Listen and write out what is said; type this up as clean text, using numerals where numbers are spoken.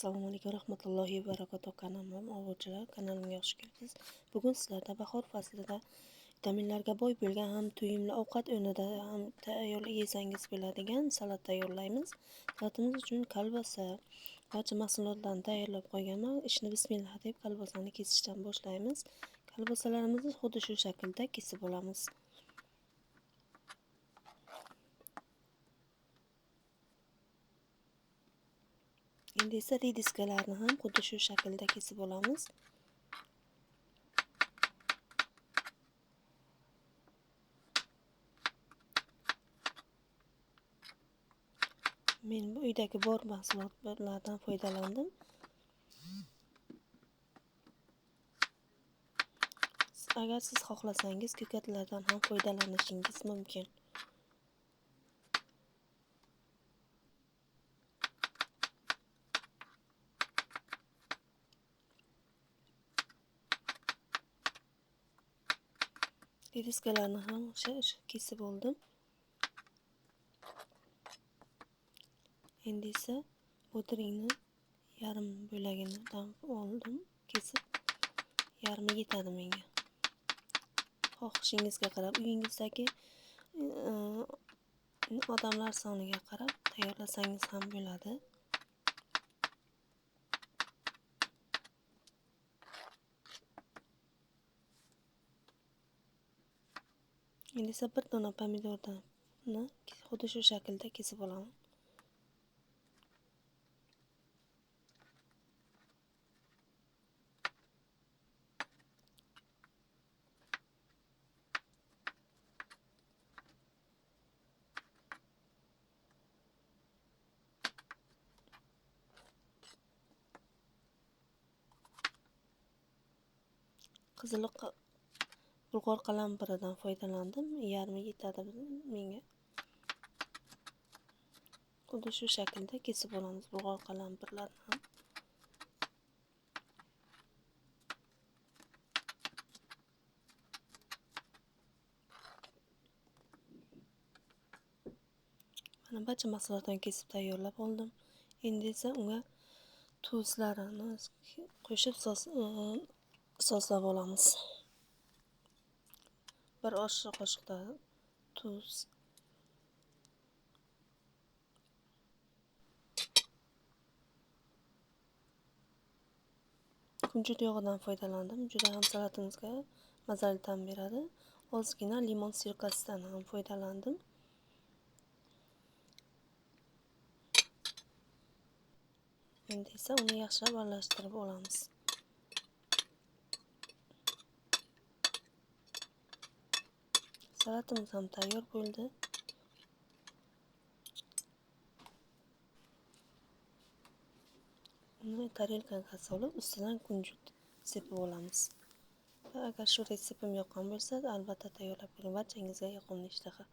Assalomu alaykum rahmatullohi va barakatuh. Kanalim ovuvchilar kanalimga xush kelibsiz. Bugun sizlarga bahor faslida vitaminlarga boy bo'lgan ham to'yimli ovqat o'rnida ham tayyorlab yesangiz bo'ladigan salat tayyorlaymiz. Salatimiz uchun kolbasa, barcha mahsulotlarni tayyorlab qo'yganman. Ishni bismillah deb kolbasani kesishdan boshlaymiz. Kolbasalarimizni xuddi shu shaklda kesib olamiz. Endi esa rediskalarni ham xuddi shu shaklda kesib olamiz. Men bu uydagi bor mahsulotlardan foydalandim. Agar siz xohlasangiz ko'katlardan ham foydalanishingiz mumkin. Rediskalarni ham o'sha kesib oldim. Endi esa bodringni yarim bo'lagidan oldim, kesib yarmi yetadi menga. Xohishingizga qarab, uyingizdagi odamlar soniga qarab tayyorlasangiz ham bo'ladi. Endi esa bir dona pomidorni xuddi shu shaklda kesib olaman. Qiziliq bulg'or qalampiridan foydalandim. Yarmi yetadi menga. Xuddi shu shaklda kesib olamiz bulg'or qalampirlarni ham. Mana barcha mahsulotlarni kesib tayyorlab oldim. Endi esa unga tuzlarini qo'shib soslab olamiz. 1 osh qoshiqda tuz, kunjut yog'idan foydalandim. Juda ham salatimizga mazali ta'm beradi. Ozgina limon sirkasidan ham foydalandim. Endi esa uni yaxshilab aralashtirib olamiz. Salatimiz ham tayyor bo'ldi. Uni tarelkaga solib, ustidan kunjut sepib olamiz. Va agar shu retseptim yoqqan bo'lsa, albatta tayyorlab ko'ring. Barchangizga yoqimli ishtaha.